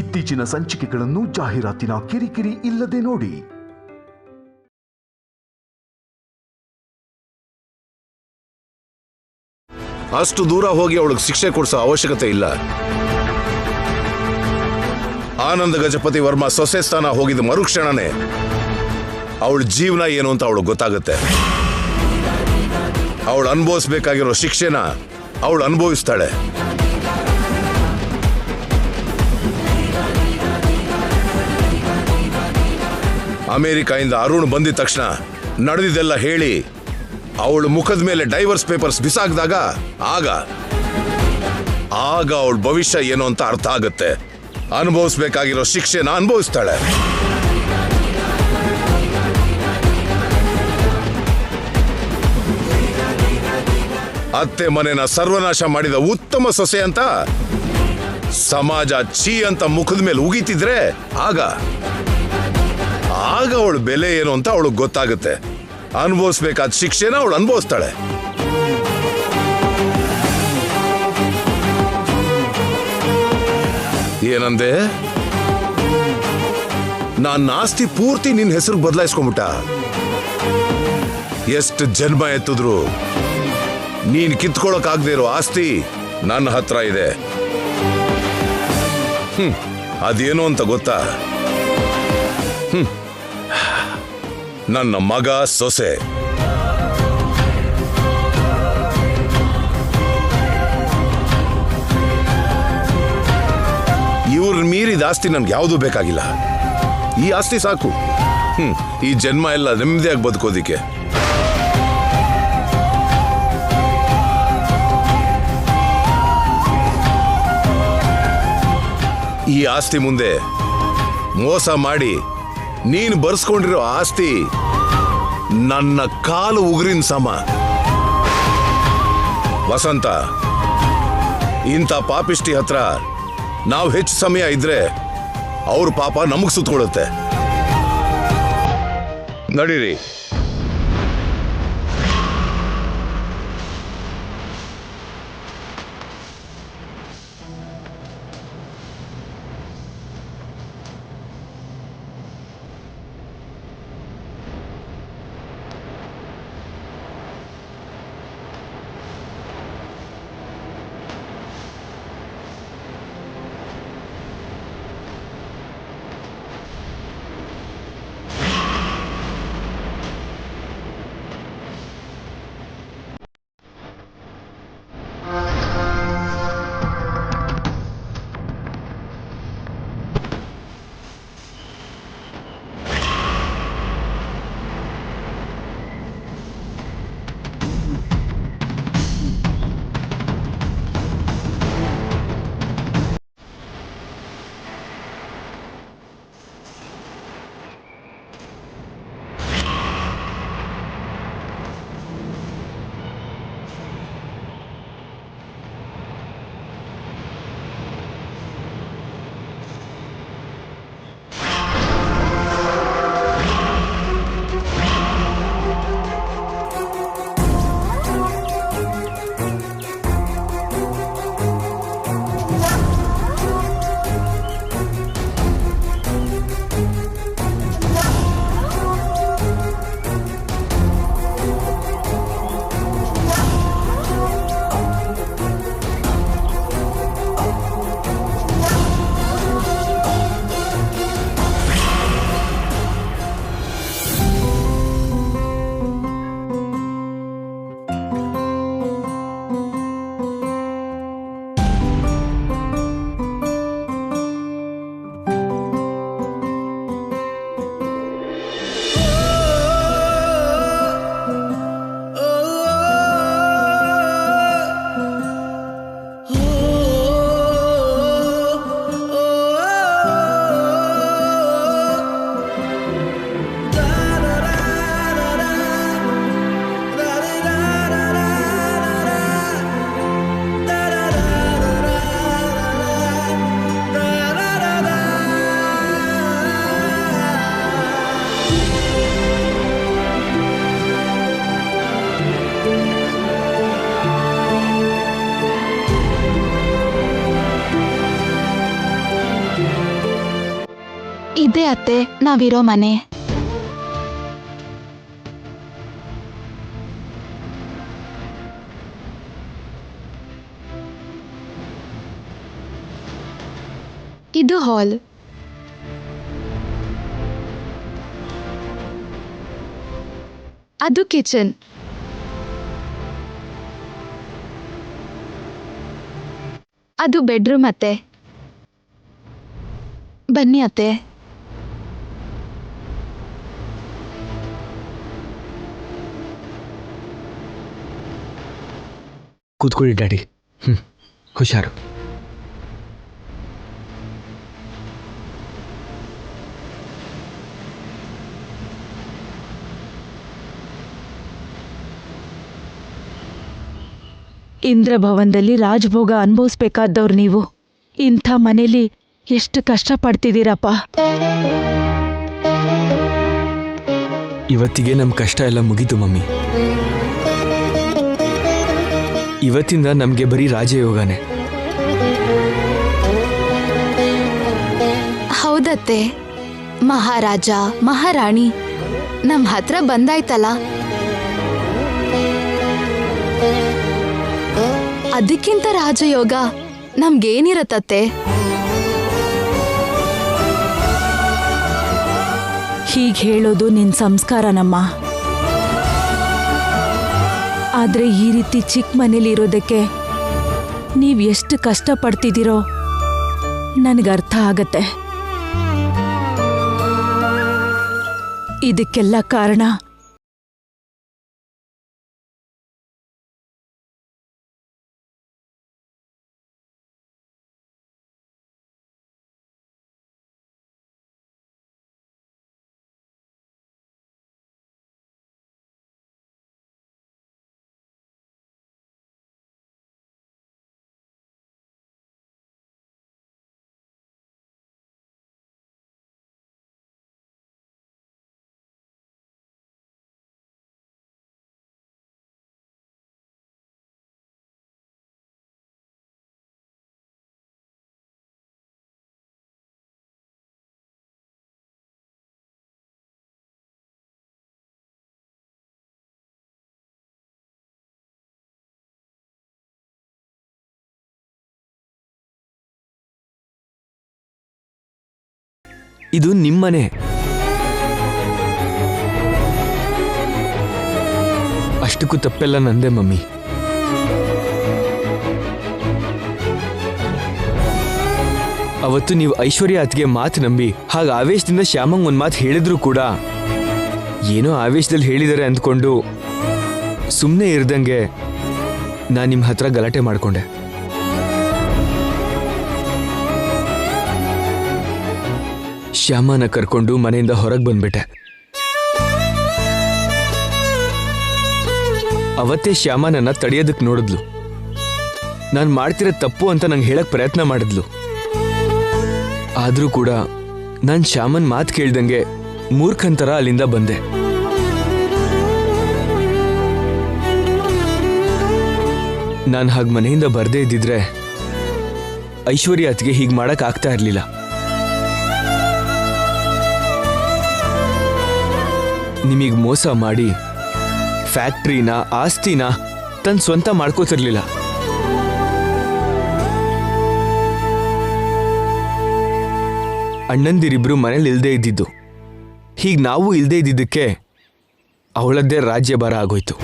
ಇತ್ತೀಚಿನ ಸಂಚಿಕೆಗಳನ್ನು ಜಾಹೀರಾತಿನ ಕಿರಿಕಿರಿ ಇಲ್ಲದೆ ನೋಡಿ. ಅಷ್ಟು ದೂರ ಹೋಗಿ ಅವಳಿಗೆ ಶಿಕ್ಷೆ ಕೊಡಿಸೋ ಅವಶ್ಯಕತೆ ಇಲ್ಲ. ಆನಂದ ಗಜಪತಿ ವರ್ಮಾ ಸೊಸೆ ಸ್ಥಾನ ಹೋಗಿದ ಮರುಕ್ಷಣನೇ ಅವಳ ಜೀವನ ಏನು ಅಂತ ಅವಳು ಗೊತ್ತಾಗುತ್ತೆ. ಅವಳು ಅನುಭವಿಸ್ಬೇಕಾಗಿರೋ ಶಿಕ್ಷೆನ ಅವಳು ಅನುಭವಿಸ್ತಾಳೆ. ಅಮೆರಿಕಾಯಿಂದ ಅರುಣ್ ಬಂದಿದ ತಕ್ಷಣ ನಡೆದಿದ್ದೆಲ್ಲ ಹೇಳಿ ಅವಳು ಮುಖದ ಮೇಲೆ ಡೈವರ್ಸ್ ಪೇಪರ್ಸ್ ಬಿಸಾಕಿದಾಗ ಆಗ ಅವಳ ಭವಿಷ್ಯ ಏನು ಅಂತ ಅರ್ಥ ಆಗುತ್ತೆ. ಅನುಭವಿಸ್ಬೇಕಾಗಿರೋ ಶಿಕ್ಷೆನ ಅನುಭವಿಸ್ತಾಳೆ. ಅತ್ತೆ ಮನೆನ ಸರ್ವನಾಶ ಮಾಡಿದ ಉತ್ತಮ ಸೊಸೆ ಅಂತ ಸಮಾಜ ಛೀ ಅಂತ ಮುಖದ ಮೇಲೆ ಉಗಿತಿದ್ರೆ ಆಗ ಅವಳ ಬೆಲೆ ಏನು ಅಂತ ಅವಳಿಗೆ ಗೊತ್ತಾಗುತ್ತೆ. ಅನುಭವಿಸ್ಬೇಕಾದ ಶಿಕ್ಷೆನ ಅವಳು ಅನುಭವಿಸ್ತಾಳೆ. ಏನಂದೆ? ನನ್ನ ಆಸ್ತಿ ಪೂರ್ತಿ ನಿನ್ನ ಹೆಸರು ಬದಲಾಯಿಸ್ಕೊಂಡ್ಬಿಟ್ಟ. ಎಷ್ಟು ಜನ್ಮ ಎತ್ತಿದ್ರು ನೀನ್ ಕಿತ್ಕೊಳ್ಳೋಕಾಗದೇ ಇರೋ ಆಸ್ತಿ ನನ್ನ ಹತ್ರ ಇದೆ. ಅದೇನು ಅಂತ ಗೊತ್ತಾ? ನನ್ನ ಮಗ ಸೊಸೆ. ಇವ್ರ ಮೀರಿದ ಆಸ್ತಿ ನನ್ಗೆ ಯಾವುದೂ ಬೇಕಾಗಿಲ್ಲ. ಈ ಆಸ್ತಿ ಸಾಕು. ಈ ಜನ್ಮ ಎಲ್ಲ ನೆಮ್ಮದಿಯಾಗಿ ಬದುಕೋದಿಕ್ಕೆ. ಈ ಆಸ್ತಿ ಮುಂದೆ ಮೋಸ ಮಾಡಿ ನೀನು ಬರ್ಸ್ಕೊಂಡಿರೋ ಆಸ್ತಿ ನನ್ನ ಕಾಲು ಉಗುರಿನ ಸಮ. ವಸಂತ, ಇಂಥ ಪಾಪಿಷ್ಟಿ ಹತ್ರ ನಾವು ಹೆಚ್ಚು ಸಮಯ ಇದ್ರೆ ಅವ್ರ ಪಾಪ ನಮಗ್ ಸುತ್ಕೊಳ್ಳುತ್ತೆ. ನಡೀರಿ. ಇದೇ ಅತ್ತೆ ನಾವಿರೋ ಮನೆ. ಇದು ಹಾಲ್. ಅದು ಕಿಚನ್. ಅದು ಬೆಡ್ರೂಮ್ ಅತ್ತೆ. ಬನ್ನಿ ಅತ್ತೆ. ಕೂತ್ಕೊಳ್ಳಿ ಡ್ಯಾಡಿ. ಹುಷಾರು. ಇಂದ್ರಭವನದಲ್ಲಿ ರಾಜಭೋಗ ಅನುಭವಿಸ್ಬೇಕಾದವ್ರು ನೀವು. ಇಂಥ ಮನೇಲಿ ಎಷ್ಟು ಕಷ್ಟಪಡ್ತಿದ್ದೀರಪ್ಪ. ಇವತ್ತಿಗೆ ನಮ್ಮ ಕಷ್ಟ ಎಲ್ಲ ಮುಗೀತು ಮಮ್ಮಿ. ಇವತ್ತಿಂದ ನಮಗೆ ಬರೀ ರಾಜಯೋಗನೇ. ಹೌದತ್ತೆ, ಮಹಾರಾಜ ಮಹಾರಾಣಿ ನಮ್ ಹತ್ರ ಬಂದಾಯ್ತಲ್ಲ. ಅದಕ್ಕಿಂತ ರಾಜಯೋಗ ನಮ್ಗೇನಿರತ್ತತ್ತೆ? ಹೀಗೆ ಹೇಳೋದು ನಿನ್ ಸಂಸ್ಕಾರನಮ್ಮ. ಆದ್ರೆ ಈ ರೀತಿ ಚಿಕ್ಕ ಮನೇಲಿ ಇರೋದಕ್ಕೆ ನೀವ್ ಎಷ್ಟು ಕಷ್ಟಪಡ್ತಿದ್ದೀರೋ ನನಗರ್ಥ ಆಗತ್ತೆ. ಇದಕ್ಕೆಲ್ಲ ಕಾರಣ ಇದು ನಿಮ್ಮನೆ. ಅಷ್ಟಕ್ಕೂ ತಪ್ಪೆಲ್ಲ ನಂದೇ ಮಮ್ಮಿ. ಅವತ್ತು ನೀವು ಐಶ್ವರ್ಯ ಅತ್ತಿಗೆ ಮಾತು ನಂಬಿ ಹಾಗ ಆವೇಶದಿಂದ ಶ್ಯಾಮಂಗ್ ಒಂದ್ ಮಾತು ಹೇಳಿದ್ರು ಕೂಡ ಏನೋ ಆವೇಶದಲ್ಲಿ ಹೇಳಿದ್ದಾರೆ ಅಂದ್ಕೊಂಡು ಸುಮ್ಮನೆ ಇರ್ದಂಗೆ ನಾನು ನಿಮ್ಮ ಹತ್ರ ಗಲಾಟೆ ಮಾಡ್ಕೊಂಡೆ. ಶ್ಯಾಮನ ಕರ್ಕೊಂಡು ಮನೆಯಿಂದ ಹೊರಗೆ ಬಂದ್ಬಿಟ್ಟೆ. ಅವತ್ತೇ ಶ್ಯಾಮ ನನ್ನ ತಡೆಯೋದಕ್ಕೆ ನೋಡಿದ್ಲು. ನಾನು ಮಾಡ್ತಿರೋ ತಪ್ಪು ಅಂತ ನಂಗೆ ಹೇಳಕ್ ಪ್ರಯತ್ನ ಮಾಡಿದ್ಲು. ಆದ್ರೂ ಕೂಡ ನಾನು ಶ್ಯಾಮನ್ ಮಾತು ಕೇಳ್ದಂಗೆ ಮೂರ್ಖಂತರ ಅಲ್ಲಿಂದ ಬಂದೆ. ನಾನು ಹಾಗೆ ಮನೆಯಿಂದ ಬರ್ದೇ ಇದ್ದಿದ್ರೆ ಐಶ್ವರ್ಯ ಅತ್ತಿಗೆ ಹೀಗೆ ಮಾಡಕ್ ಆಗ್ತಾ ಇರ್ಲಿಲ್ಲ. ನಿಮಗೆ ಮೋಸ ಮಾಡಿ ಫ್ಯಾಕ್ಟ್ರಿನ ಆಸ್ತಿನ ತನ್ನ ಸ್ವಂತ ಮಾಡ್ಕೋತಿರ್ಲಿಲ್ಲ. ಅಣ್ಣಂದಿರಿಬ್ರು ಮನೇಲಿ ಇಲ್ದೇ ಇದ್ದಿದ್ದು. ಹೀಗೆ ನಾವು ಇಲ್ದೇ ಇದ್ದಿದ್ದಕ್ಕೆ ಅವಳದ್ದೇ ರಾಜ್ಯಭಾರ ಆಗೋಯ್ತು.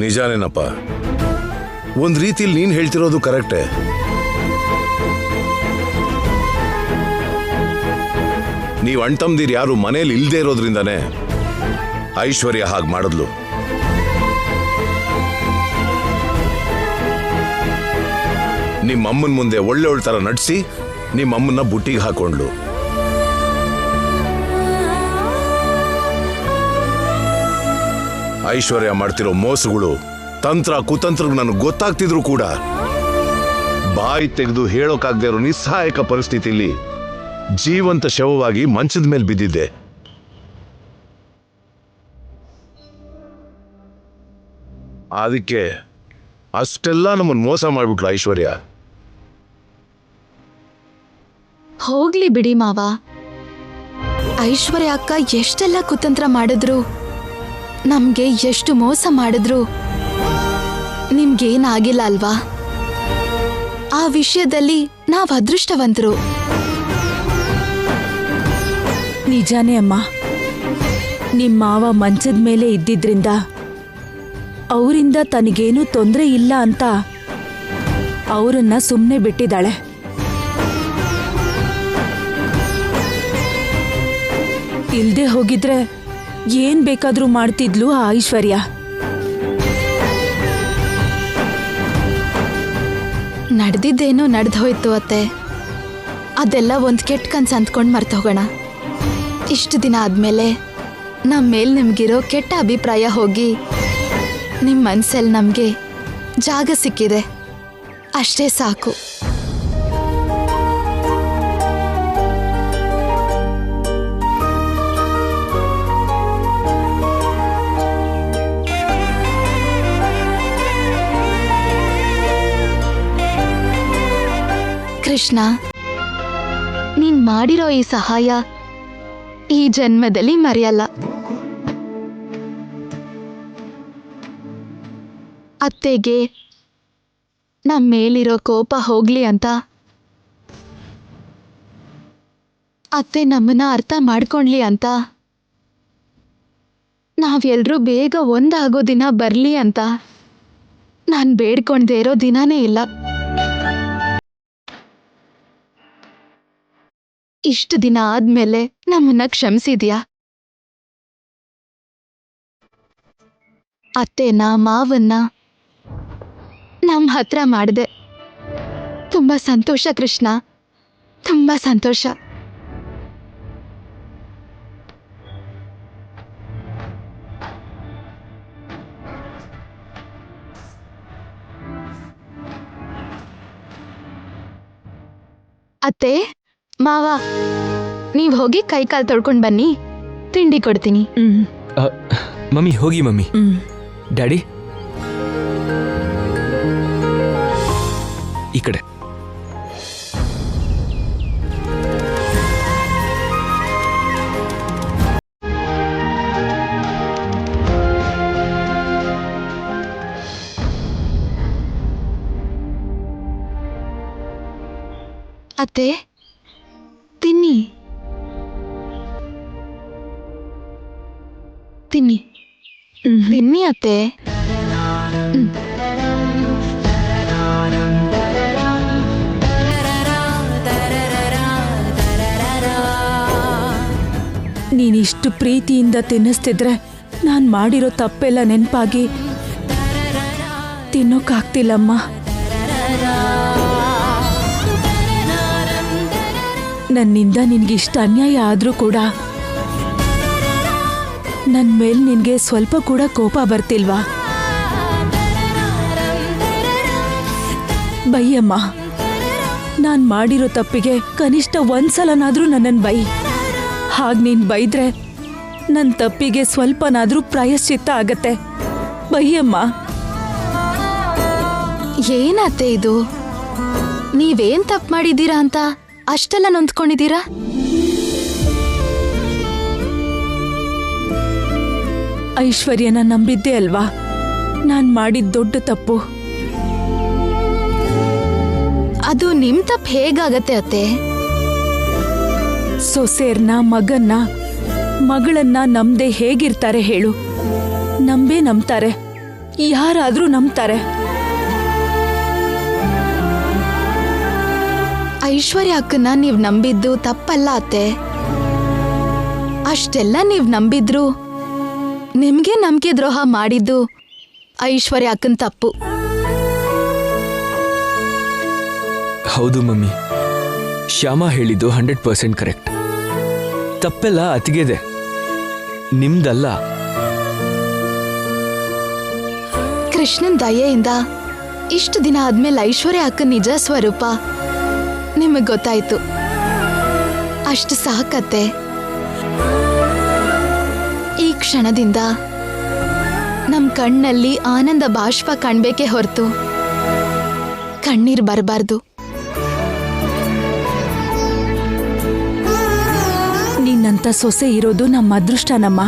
ನಿಜಾನೇನಪ್ಪ, ಒಂದ್ ರೀತಿಲಿ ನೀನ್ ಹೇಳ್ತಿರೋದು ಕರೆಕ್ಟೇ. ನೀವು ಅಣ್ತಮ್ದಿರ್ ಯಾರು ಮನೇಲಿ ಇಲ್ದೇ ಇರೋದ್ರಿಂದಾನೆ ಐಶ್ವರ್ಯ ಹಾಗೆ ಮಾಡಿದ್ಲು. ನಿಮ್ಮಮ್ಮನ ಮುಂದೆ ಒಳ್ಳೆ ತರ ನಡ್ಸಿ ನಿಮ್ಮಮ್ಮನ್ನ ಬುಟ್ಟಿಗೆ ಹಾಕೊಂಡ್ಲು. ಐಶ್ವರ್ಯ ಮಾಡ್ತಿರೋ ಮೋಸಗಳು ತಂತ್ರ ಕುತಂತ್ರಗಳು ನನಗೆ ಗೊತ್ತಾಗ್ತಿದ್ರು ಕೂಡ ಬಾಯಿ ತೆಗೆದು ಹೇಳೋಕಾಗದೇ ಇರೋ ನಿಸ್ಸಹಾಯಕ ಪರಿಸ್ಥಿತಿಯಲ್ಲಿ ಜೀವಂತ ಶವವಾಗಿ ಮಂಚದ ಮೇಲೆ ಬಿದ್ದಿದ್ದೆ. ಅದಕ್ಕೆ ಅಷ್ಟೆಲ್ಲ ನಮ್ಮನ್ನು ಮೋಸ ಮಾಡಿಬಿಟ್ಲು ಐಶ್ವರ್ಯ. ಹೋಗ್ಲಿ ಬಿಡಿ ಮಾವ. ಐಶ್ವರ್ಯ ಅಕ್ಕ ಎಷ್ಟೆಲ್ಲ ಕುತಂತ್ರ ಮಾಡಿದ್ರು, ನಮ್ಗೆ ಎಷ್ಟು ಮೋಸ ಮಾಡಿದ್ರು, ನಿಮ್ಗೇನಾಗಿಲ್ಲ ಅಲ್ವಾ? ಆ ವಿಷಯದಲ್ಲಿ ನಾವ್ ಅದೃಷ್ಟವಂತರು. ನಿಜಾನೇ ಅಮ್ಮ. ನಿಮ್ಮ ಮಾವ ಮಂಚದ ಮೇಲೆ ಇದ್ದಿದ್ರಿಂದ ಅವರಿಂದ ತನಗೇನೂ ತೊಂದರೆ ಇಲ್ಲ ಅಂತ ಅವರನ್ನ ಸುಮ್ಮನೆ ಬಿಟ್ಟಿದ್ದಾಳೆ. ಇಲ್ದೆ ಹೋಗಿದ್ರೆ ಏನ್ ಬೇಕಾದ್ರೂ ಮಾಡ್ತಿದ್ಲು ಆ ಐಶ್ವರ್ಯ. ನಡೆದಿದ್ದೇನೋ ನಡೆದು ಹೋಯ್ತು ಅತ್ತೆ. ಅದೆಲ್ಲ ಒಂದ್ ಕೆಟ್ಟ ಕನ್ಸು ಅಂದ್ಕೊಂಡು ಮರ್ತೋಗೋಣ. ಇಷ್ಟು ದಿನ ಆದ್ಮೇಲೆ ನಮ್ಮ ಮೇಲೆ ನಿಮ್ಗಿರೋ ಕೆಟ್ಟ ಅಭಿಪ್ರಾಯ ಹೋಗಿ ನಿಮ್ಮ ಮನ್ಸಲ್ಲಿ ನಮಗೆ ಜಾಗ ಸಿಕ್ಕಿದೆ, ಅಷ್ಟೇ ಸಾಕು. ಕೃಷ್ಣ, ನೀನ್ ಮಾಡಿರೋ ಈ ಸಹಾಯ ಈ ಜನ್ಮದಲ್ಲಿ ಮರೆಯಲ್ಲ. ಅತ್ತೆಗೆ ನಮ್ಮ ಮೇಲಿರೋ ಕೋಪ ಹೋಗ್ಲಿ ಅಂತ ಅತ್ತೆ ನಮ್ಮನ್ನ ಅರ್ಥ ಮಾಡ್ಕೊಂಡ್ಲಿ ಅಂತ ನಾವೆಲ್ಲರೂ ಬೇಗ ಒಂದಾಗೋ ದಿನ ಬರ್ಲಿ ಅಂತ ನಾನು ಬೇಡ್ಕೊಂಡೇ ಇರೋ ದಿನಾನೇ ಇಲ್ಲ. ಇಷ್ಟು ದಿನ ಆದ್ಮೇಲೆ ನಮ್ಮನ್ನ ಕ್ಷಮಿಸಿದ್ಯಾ? ಅತ್ತೆನ ಮಾವನ್ನ ನಮ್ಮ ಹತ್ರ ಮಾಡಿದೆ. ತುಂಬಾ ಸಂತೋಷ ಕೃಷ್ಣ, ತುಂಬಾ ಸಂತೋಷ. ಅತ್ತೆ, ಮಾವ, ನೀವ್ ಹೋಗಿ ಕೈ ಕಾಲು ತೊಳ್ಕೊಂಡ್ ಬನ್ನಿ, ತಿಂಡಿ ಕೊಡ್ತೀನಿ. ಮಮ್ಮಿ ಹೋಗಿ ಮಮ್ಮಿ. ಡ್ಯಾಡಿ ಈ ಕಡೆ. ಅತ್ತೆ, ತಿನ್ನಿ ತಿನ್ನಿ ತಿನ್ನಿ ಅತ್ತೆ. ನೀನಿಷ್ಟು ಪ್ರೀತಿಯಿಂದ ತಿನ್ನಿಸ್ತಿದ್ರೆ ನಾನು ಮಾಡಿರೋ ತಪ್ಪೆಲ್ಲ ನೆನಪಾಗಿ ತಿನ್ನೋಕ್ಕಾಗ್ತಿಲ್ಲಮ್ಮ. ನನ್ನಿಂದ ನಿನ್ಗಿಷ್ಟ ಅನ್ಯಾಯ ಆದ್ರೂ ಕೂಡ ನನ್ನ ಮೇಲೆ ನಿನ್ಗೆ ಸ್ವಲ್ಪ ಕೂಡ ಕೋಪ ಬರ್ತಿಲ್ವಾ? ಬೈಯಮ್ಮ, ನಾನು ಮಾಡಿರೋ ತಪ್ಪಿಗೆ ಕನಿಷ್ಠ ಒಂದ್ಸಲನಾದ್ರೂ ನನ್ನನ್ನು ಬೈ. ಹಾಗೆ ನೀನು ಬೈದ್ರೆ ನನ್ನ ತಪ್ಪಿಗೆ ಸ್ವಲ್ಪನಾದ್ರೂ ಪ್ರಾಯಶ್ಚಿತ್ತ ಆಗತ್ತೆ. ಬೈಯಮ್ಮ. ಏನತ್ತೆ ಇದು? ನೀವೇನ್ ತಪ್ಪು ಮಾಡಿದ್ದೀರಾ ಅಂತ ಅಷ್ಟೆಲ್ಲ ನೊಂದ್ಕೊಂಡಿದ್ದೀರಾ? ಐಶ್ವರ್ಯನ ನಂಬಿದ್ದೆ ಅಲ್ವಾ ನಾನು ಮಾಡಿದ ದೊಡ್ಡ ತಪ್ಪು. ಅದು ನಿಮ್ ತಪ್ಪು ಹೇಗಾಗತ್ತೆ ಅತ್ತೆ? ಸೊಸೇರ್ನ, ಮಗನ್ನ, ಮಗಳನ್ನ ನಂಬದೆ ಹೇಗಿರ್ತಾರೆ ಹೇಳು? ನಂಬೇ ನಂಬ್ತಾರೆ, ಯಾರಾದ್ರೂ ನಂಬ್ತಾರೆ. ಐಶ್ವರ್ಯ ಅಕ್ಕನ್ನ ನೀವ್ ನಂಬಿದ್ದು ತಪ್ಪಲ್ಲ ಅತ್ತೆ. ಅಷ್ಟೆಲ್ಲ ನೀವ್ ನಂಬಿದ್ರು ನಿಮ್ಗೆ ನಂಬಿಕೆ ದ್ರೋಹ ಮಾಡಿದ್ದು ಐಶ್ವರ್ಯ ಅಕ್ಕನ್ ತಪ್ಪು. ಹೌದು ಮಮ್ಮಿ, ಶ್ಯಾಮ ಹೇಳಿದ್ದು 100% ಕರೆಕ್ಟ್. ತಪ್ಪೆಲ್ಲ ಅತಿಗೆದೆ, ನಿಮ್ದಲ್ಲ. ಕೃಷ್ಣನ್ ದಯೆಯಿಂದ ಇಷ್ಟು ದಿನ ಆದ್ಮೇಲೆ ಐಶ್ವರ್ಯ ಅಕ್ಕನ್ ನಿಜ ಸ್ವರೂಪ ನಿಮಗ್ ಗೊತ್ತಾಯ್ತು. ಅಷ್ಟು ಸಾಕತ್ತೆ. ಈ ಕ್ಷಣದಿಂದ ನಮ್ ಕಣ್ಣಲ್ಲಿ ಆನಂದ ಬಾಷ್ಪ ಕಾಣ್ಬೇಕೇ ಹೊರತು ಕಣ್ಣೀರ್ ಬರಬಾರ್ದು. ನಿನ್ನಂತ ಸೊಸೆ ಇರೋದು ನಮ್ಮ ಅದೃಷ್ಟನಮ್ಮ.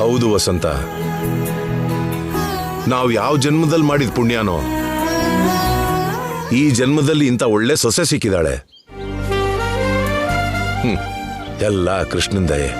ಹೌದು ವಸಂತ, ನಾವು ಯಾವ ಜನ್ಮದಲ್ಲಿ ಮಾಡಿದ ಪುಣ್ಯನೋ ಈ ಜನ್ಮದಲ್ಲಿ ಇಂಥ ಒಳ್ಳೆ ಸೊಸೆ ಸಿಕ್ಕಿದಾಳೆ. ಎಲ್ಲ ಕೃಷ್ಣನ್ ದಯೆ.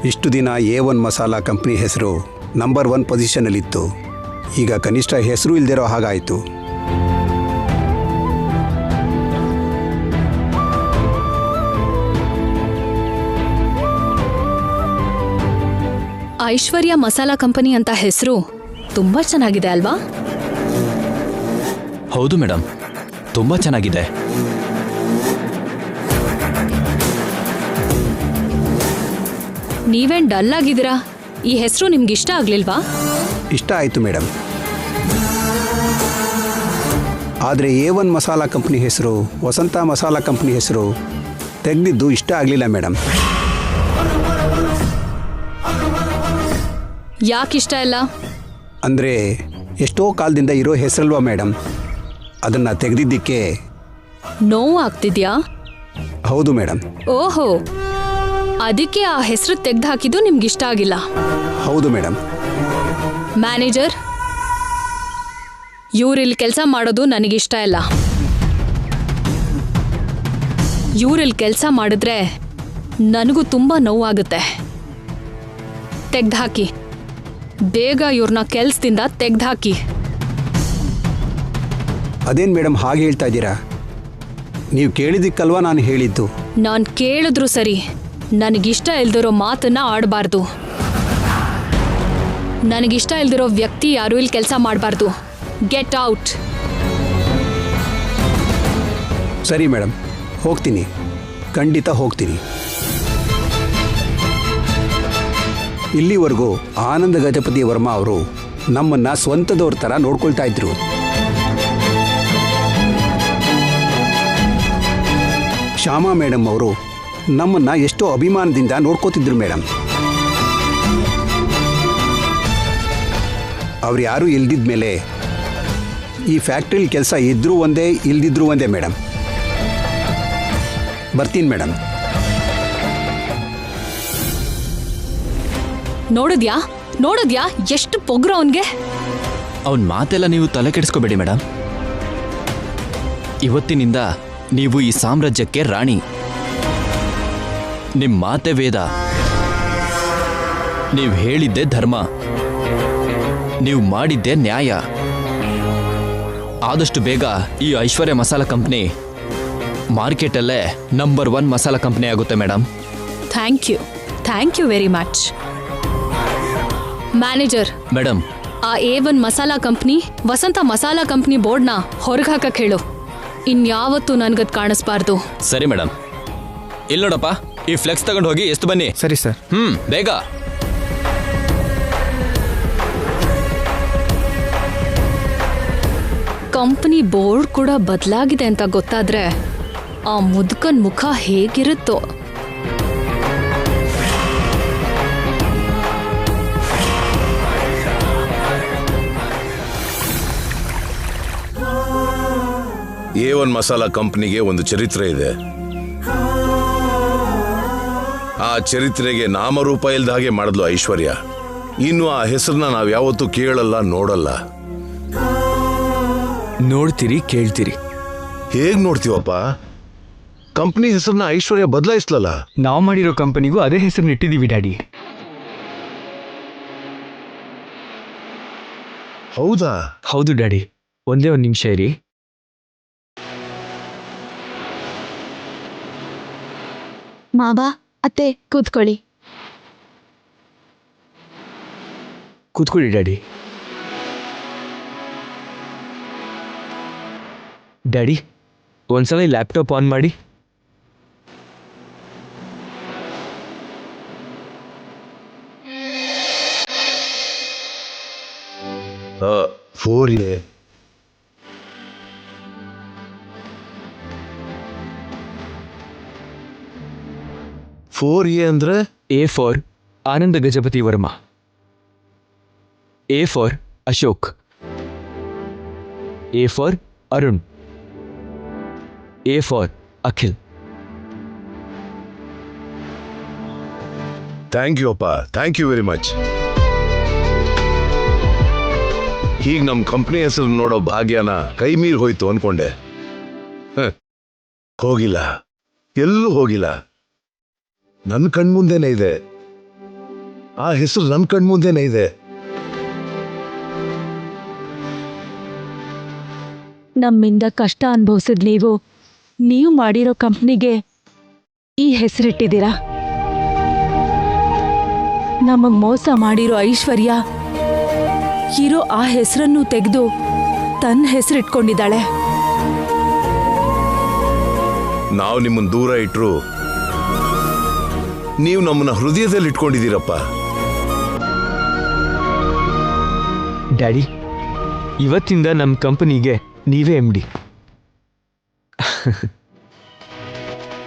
ಇಷ್ಟು ದಿನ A1 ಮಸಾಲಾ ಕಂಪ್ನಿ ಹೆಸರು ನಂಬರ್ 1 ಪೊಸಿಷನಲ್ಲಿತ್ತು. ಈಗ ಕನಿಷ್ಠ ಹೆಸರು ಇಲ್ದಿರೋ ಹಾಗಾಯಿತು. ಐಶ್ವರ್ಯ ಮಸಾಲಾ ಕಂಪನಿ ಅಂತ ಹೆಸರು ತುಂಬಾ ಚೆನ್ನಾಗಿದೆ ಅಲ್ವಾ? ಹೌದು ಮೇಡಮ್, ತುಂಬಾ ಚೆನ್ನಾಗಿದೆ. ನೀವೇನ್ ಡಲ್ ಆಗಿದ್ದೀರಾ? ಈ ಹೆಸರು ನಿಮ್ಗೆ ಇಷ್ಟ ಆಗ್ಲಿಲ್ವಾ? ಇಷ್ಟ ಆಯಿತು ಮೇಡಮ್. ಆದರೆ A1 ಮಸಾಲಾ ಕಂಪ್ನಿ ಹೆಸರು ವಸಂತ ಮಸಾಲಾ ಕಂಪ್ನಿ ಹೆಸರು ತೆಗೆದಿದ್ದು ಇಷ್ಟ ಆಗಲಿಲ್ಲ ಮೇಡಮ್. ಯಾಕಿಷ್ಟ ಇಲ್ಲ? ಅಂದರೆ ಎಷ್ಟೋ ಕಾಲದಿಂದ ಇರೋ ಹೆಸರಲ್ವಾ ಮೇಡಮ್, ಅದನ್ನು ತೆಗೆದಿದ್ದಕ್ಕೆ ನೋವು ಆಗ್ತಿದ್ಯಾ? ಹೌದು ಮೇಡಮ್. ಓಹೋ, ಅದಕ್ಕೆ ಆ ಹೆಸರು ತೆಗ್ದು ಹಾಕಿದ್ದು ನಿಮ್ಗೆ ಇಷ್ಟ ಆಗಿಲ್ಲ? ಹೌದು ಮೇಡಮ್. ಮ್ಯಾನೇಜರ್, ಇವ್ರಿಲ್ಲಿ ಕೆಲಸ ಮಾಡೋದು ನನಗಿಷ್ಟ ಇಲ್ಲ. ಇವ್ರಿಲ್ಲಿ ಕೆಲಸ ಮಾಡಿದ್ರೆ ನನಗೂ ತುಂಬ ನೋವಾಗುತ್ತೆ. ತೆಗ್ದುಹಾಕಿ, ಬೇಗ ಇವ್ರನ್ನ ಕೆಲಸದಿಂದ ತೆಗ್ದುಹಾಕಿ. ಅದೇನು ಮೇಡಮ್ ಹಾಗೆ ಹೇಳ್ತಾ ಇದ್ದೀರಾ? ನೀವು ಕೇಳಿದ್ದಕ್ಕಲ್ವಾ ನಾನು ಹೇಳಿದ್ದು. ನಾನು ಕೇಳಿದ್ರು ಸರಿ, ನನಗಿಷ್ಟ ಇಲ್ದಿರೋ ಮಾತನ್ನ ಆಡಬಾರ್ದು. ನನಗಿಷ್ಟ ಇಲ್ದಿರೋ ವ್ಯಕ್ತಿ ಯಾರು ಇಲ್ಲಿ ಕೆಲಸ ಮಾಡಬಾರ್ದು. Get out. ಸರಿ ಮೇಡಮ್, ಹೋಗ್ತೀನಿ, ಖಂಡಿತ ಹೋಗ್ತೀನಿ. ಇಲ್ಲಿವರೆಗೂ ಆನಂದ ಗಜಪತಿ ವರ್ಮಾ ಅವರು ನಮ್ಮನ್ನು ಸ್ವಂತದವ್ರ ಥರ ನೋಡ್ಕೊಳ್ತಾ ಇದ್ರು. ಶ್ಯಾಮಾ ಮೇಡಮ್ ಅವರು ನಮ್ಮನ್ನು ಎಷ್ಟೋ ಅಭಿಮಾನದಿಂದ ನೋಡ್ಕೋತಿದ್ರು ಮೇಡಮ್. ಅವ್ರು ಯಾರೂ ಇಲ್ದಿದ್ದ ಮೇಲೆ ಈ ಫ್ಯಾಕ್ಟ್ರಿಲಿ ಕೆಲಸ ಇದ್ರೂ ಒಂದೇ ಇಲ್ದಿದ್ರೂ ಒಂದೇ ಮೇಡಮ್. ಬರ್ತೀನಿ ಮೇಡಮ್. ನೋಡಿದ್ಯಾ ಎಷ್ಟು ಪೊಗ್ರು ಅವನ್ಗೆ? ಅವನ ಮಾತೆಲ್ಲ ನೀವು ತಲೆ ಕೆಡಿಸ್ಕೋಬೇಡಿ ಮೇಡಮ್. ಇವತ್ತಿನಿಂದ ನೀವು ಈ ಸಾಮ್ರಾಜ್ಯಕ್ಕೆ ರಾಣಿ. ನಿಮ್ಮ ಮಾತೆ ವೇದ. ನೀವು ಹೇಳಿದ್ದೇ ಧರ್ಮ, ನೀವು ಮಾಡಿದ್ದೇ ನ್ಯಾಯ. ಆದಷ್ಟು ಬೇಗ ಈ ಐಶ್ವರ್ಯ ಮಸಾಲಾ ಕಂಪ್ನಿ ಮಾರ್ಕೆಟಲ್ಲೇ ನಂಬರ್ 1 ಮಸಾಲಾ ಕಂಪ್ನಿ ಆಗುತ್ತೆ madam. Thank you very much. Manager madam, ಆ A1 masala company Vasantha masala company ಬೋರ್ಡ್ನ ಹೊರಗೆ ಹಾಕಕ್ಕೆ ಹೇಳು. ಇನ್ಯಾವತ್ತೂ ನನ್ಗದ್ ಕಾಣಿಸ್ಬಾರ್ದು. ಸರಿ ಮೇಡಮ್. ಇಲ್ಲಿ ನೋಡಪ್ಪ, ಈ ಫ್ಲೆಕ್ಸ್ ತಗೊಂಡು ಹೋಗಿ ಎಷ್ಟು ಬನ್ನಿ. ಸರಿ ಸರ್. ಬೇಗ. ಕಂಪನಿ ಬೋರ್ಡ್ ಕೂಡ ಬದಲಾಗಿದೆ ಅಂತ ಗೊತ್ತಾದ್ರೆ ಆ ಮುದುಕನ್ ಮುಖ ಹೇಗಿರುತ್ತೋ. A1 ಮಸಾಲಾ ಕಂಪನಿಗೆ ಒಂದು ಚರಿತ್ರೆ ಇದೆ. ಆ ಚರಿತ್ರೆಗೆ ನಾಮರೂಪ ಇಲ್ದ ಹಾಗೆ ಮಾಡಿದ್ಲು ಐಶ್ವರ್ಯ. ಇನ್ನು ಆ ಹೆಸರನ್ನ ನಾವು ಯಾವತ್ತೂ ಕೇಳಲ್ಲ, ನೋಡಲ್ಲ. ನೋಡ್ತೀರಿ, ಕೇಳ್ತೀರಿ. ಹೇಗ್ ನೋಡ್ತೀವಪ್ಪ? ಕಂಪನಿ ಹೆಸರನ್ನ ಐಶ್ವರ್ಯ ಬದಲಾಯಿಸ್ಲಲ್ಲ. ನಾವು ಮಾಡಿರೋ ಕಂಪನಿಗೂ ಅದೇ ಹೆಸರನ್ನ ಇಟ್ಟಿದ್ದೀವಿ ಡ್ಯಾಡಿ. ಹೌದಾ? ಹೌದು ಡ್ಯಾಡಿ. ಒಂದೇ ಒಂದು ನಿಮಿಷ ಇರಿ. ಮಾವ, ಅತ್ತೆ, ಕೂತ್ಕೊಳ್ಳಿ. ಕೂತ್ಕೊಳ್ಳಿ ಡ್ಯಾಡಿ. ಡ್ಯಾಡಿ, ಒಂದ್ಸಲ ಈ ಲ್ಯಾಪ್ಟಾಪ್ ಆನ್ ಮಾಡಿ. 4A. ಅಂದ್ರೆ A for Ananda Gajapati Varma, A for Ashok, A for Arun, A for Akhil. Thank you ಅಪ್ಪ, ಥ್ಯಾಂಕ್ ಯು ವೆರಿ ಮಚ್. ಹೀಗೆ ನಮ್ಮ ಕಂಪ್ನಿ ಹೆಸರು ನೋಡೋ ಭಾಗ್ಯನ ಕೈ ಮೀರಿ ಹೋಯ್ತು ಅನ್ಕೊಂಡೆ. ಹೋಗಿಲ್ಲ, ಎಲ್ಲೂ ಹೋಗಿಲ್ಲ. ನನ್ನ ಕಣ್ಮುಂದೆನೇ ಇದೆ, ಆ ಹೆಸರು ನನ್ನ ಕಣ್ಮುಂದೆನೇ ಇದೆ. ನಮ್ಮಿಂದ ಕಷ್ಟ ಅನುಭವಿಸಿದ್ ನೀವು ಮಾಡಿರೋ ಕಂಪ್ನಿಗೆ ಈ ಹೆಸರಿಟ್ಟಿದ್ದೀರಾ. ನಮಗ್ ಮೋಸ ಮಾಡಿರೋ ಐಶ್ವರ್ಯ ಇರೋ ಆ ಹೆಸರನ್ನು ತೆಗೆದು ತನ್ನ ಹೆಸರಿಟ್ಕೊಂಡಿದ್ದಾಳೆ. ನಾವು ನಿಮ್ಮನ್ನು ದೂರ ಇಟ್ರು ನೀವು ನಮ್ಮನ್ನ ಹೃದಯದಲ್ಲಿ ಇಟ್ಕೊಂಡಿದ್ದೀರಪ್ಪ. ಡ್ಯಾಡಿ, ಇವತ್ತಿಂದ ನಮ್ಮ ಕಂಪನಿಗೆ ನೀವೇ MD.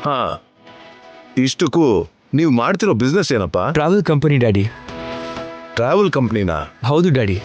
ಹಾ, ಇಷ್ಟಕ್ಕೂ ನೀವು ಮಾಡ್ತಿರೋ ಬಿಸ್ನೆಸ್ ಏನಪ್ಪ? Travel company daddy. ಟ್ರಾವೆಲ್ ಕಂಪ್ನಿನಾ? ಹೌದು ಡ್ಯಾಡಿ.